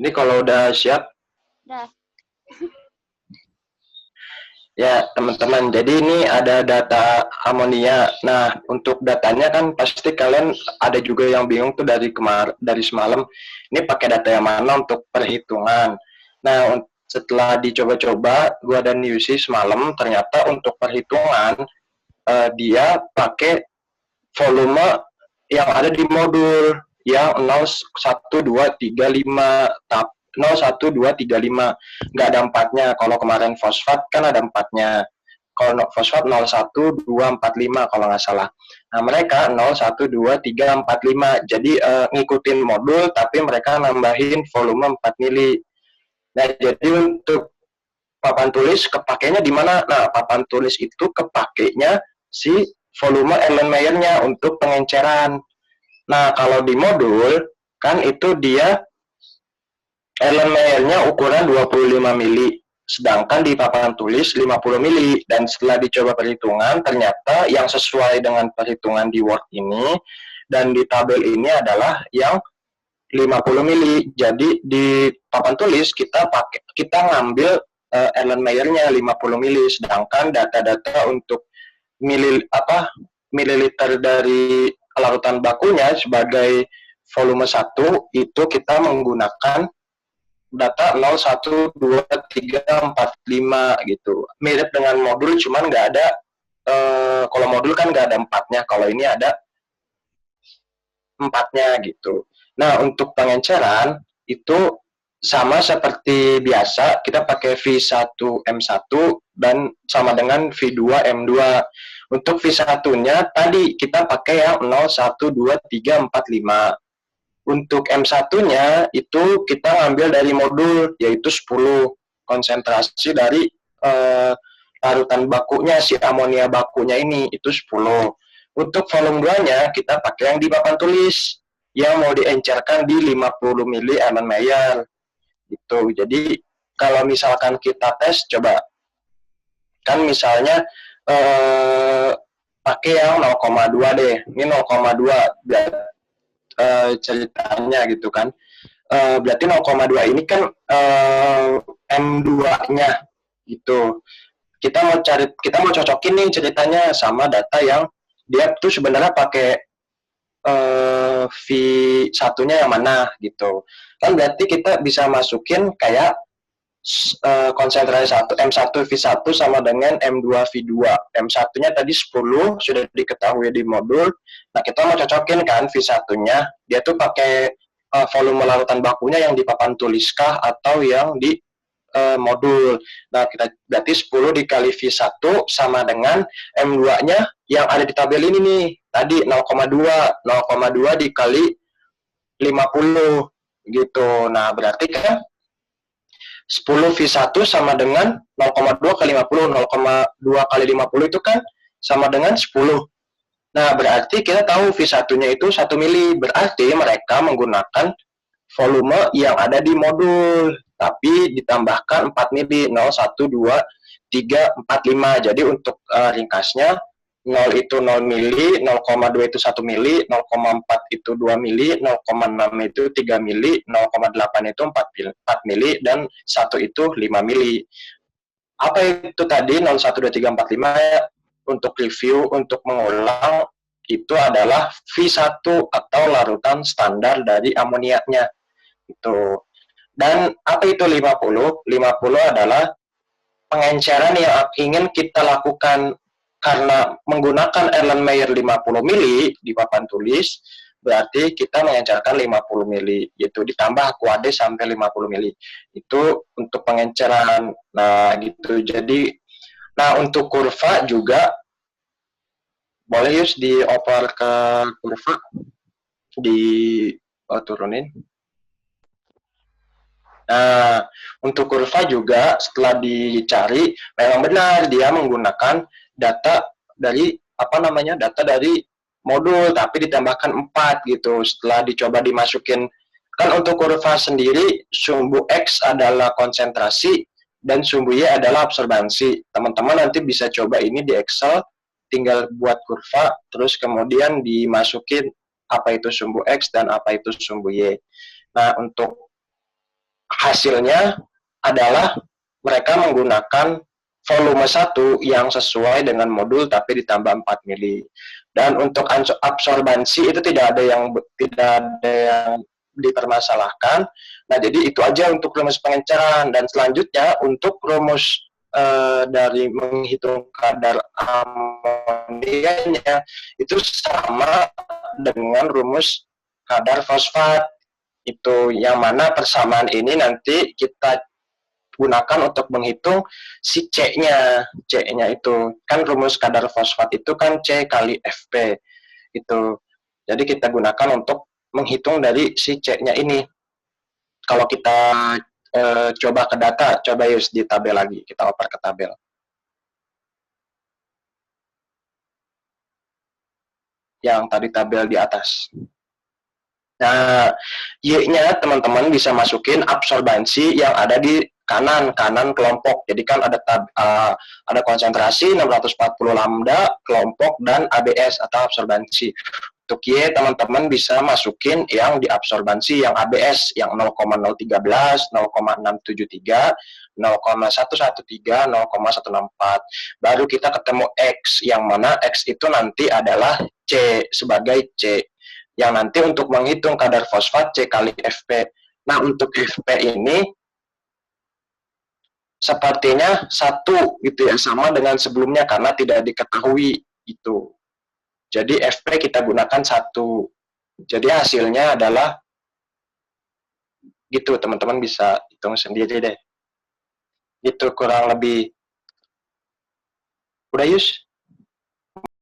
Ini kalau udah siap, Udah. ya teman-teman. Jadi ini ada data amonia. Nah, untuk datanya kan pasti kalian ada juga yang bingung tuh dari semalam. Ini pakai data yang mana untuk perhitungan. Nah, setelah dicoba-coba, gua dan Yusi semalam ternyata untuk perhitungan dia pakai volume yang ada di modul yang 01235 01235 nggak ada empatnya. Kalau kemarin fosfat kan ada empatnya. Kalau fosfat 01245 kalau nggak salah. Nah, mereka 01235. Jadi ngikutin modul tapi mereka nambahin volume 4 mili. Nah, jadi untuk papan tulis kepakainya di mana? Nah, papan tulis itu kepakainya si volume Erlenmeyer-nya untuk pengenceran. Nah, kalau di modul, kan itu dia Erlenmeyer-nya ukuran 25 mili, sedangkan di papan tulis 50 mili. Dan setelah dicoba perhitungan, ternyata yang sesuai dengan perhitungan di Word ini dan di tabel ini adalah yang 50 mili. Jadi di papan tulis kita ngambil Erlenmeyer-nya 50 mili, sedangkan data-data untuk mililiter dari larutan bakunya sebagai volume 1 itu kita menggunakan data 0, 1, 2, 3, 4, 5 gitu. Mirip dengan modul, cuman nggak ada, kalau modul kan nggak ada empatnya, kalau ini ada empatnya gitu. Nah, untuk pengenceran itu sama seperti biasa, kita pakai V1M1 dan sama dengan V2M2. Untuk V1-nya tadi kita pakai yang 0, 1, 2, 3, 4, 5. Untuk M1-nya itu kita ngambil dari modul, yaitu 10 konsentrasi dari larutan bakunya, si amonia bakunya ini, itu 10. Untuk volume 2-nya kita pakai yang di papan tulis, yang mau diencerkan di 50 mili Erlenmeyer. Gitu. Jadi kalau misalkan kita tes, coba kan misalnya pakai yang 0,2 deh. Ini 0,2 ceritanya gitu kan. Berarti 0,2 ini kan M2-nya gitu. Kita mau cocokin nih ceritanya sama data yang dia tuh sebenarnya pakai V1-nya yang mana gitu. Kan berarti kita bisa masukin kayak konsentrasi M1 V1 sama dengan M2 V2. M1-nya tadi 10 sudah diketahui di modul. Nah, kita mau cocokin kan V1-nya, dia tuh pakai volume larutan bakunya yang di papan tuliskah atau yang di modul. Nah, kita berarti 10 dikali V1 sama dengan M2-nya yang ada di tabel ini nih. Tadi 0,2. 0,2 dikali 50 gitu. Nah, berarti kan 10 V1 sama dengan 0,2 kali 50. 0,2 kali 50 itu kan sama dengan 10. Nah, berarti kita tahu V1-nya itu 1 mili. Berarti mereka menggunakan volume yang ada di modul, tapi ditambahkan 4 mili. 0, 1, 2, 3, 4, 5. Jadi untuk ringkasnya, 0 itu 0 mili, 0,2 itu 1 mili, 0,4 itu 2 mili, 0,6 itu 3 mili, 0,8 itu 4 mili, dan 1 itu 5 mili. Apa itu tadi 0, 1, 2, 3, 4, 5? Untuk review, untuk mengulang, itu adalah V1 atau larutan standar dari amoniaknya. Itu. Dan apa itu 50? 50 adalah pengenceran yang ingin kita lakukan karena menggunakan Erlenmeyer 50 mili di papan tulis, berarti kita mengencerkan 50 mili, yaitu ditambah kuade sampai 50 mili. Itu untuk pengenceran. Nah, gitu. Jadi, nah untuk kurva juga, boleh Yus dioper ke kurva, turunin. Nah, untuk kurva juga setelah dicari, memang benar dia menggunakan data dari data dari modul, tapi ditambahkan 4 gitu. Setelah dicoba dimasukin, kan untuk kurva sendiri sumbu X adalah konsentrasi dan sumbu Y adalah absorbansi. Teman-teman nanti bisa coba ini di Excel, tinggal buat kurva, terus kemudian dimasukin apa itu sumbu X dan apa itu sumbu Y. Nah, untuk hasilnya adalah mereka menggunakan volume 1 yang sesuai dengan modul tapi ditambah 4 mili. Dan untuk absorbansi itu tidak ada yang dipermasalahkan. Nah, jadi itu aja untuk rumus pengenceran. Dan selanjutnya untuk rumus dari menghitung kadar amonianya itu sama dengan rumus kadar fosfat. Itu yang mana persamaan ini nanti kita gunakan untuk menghitung si C-nya. C-nya itu kan rumus kadar fosfat itu kan C kali Fp. Itu. Jadi kita gunakan untuk menghitung dari si C-nya ini. Kalau kita coba ke data, coba Yus di tabel lagi, kita oper ke tabel. Yang tadi tabel di atas. Nah, Y-nya teman-teman bisa masukin absorbansi yang ada di kanan kelompok. Jadi kan ada konsentrasi 640 lambda, kelompok, dan ABS atau absorbansi. Untuk Y, teman-teman bisa masukin yang diabsorbansi, yang ABS, yang 0,013, 0,673, 0,113, 0,164. Baru kita ketemu X, yang mana X itu nanti adalah C sebagai C. Yang nanti untuk menghitung kadar fosfat C kali Fp. Nah, untuk Fp ini sepertinya 1 gitu ya, sama dengan sebelumnya karena tidak diketahui itu. Jadi Fp kita gunakan 1. Jadi hasilnya adalah gitu, teman-teman bisa hitung sendiri deh. Itu kurang lebih. Udah, Yus?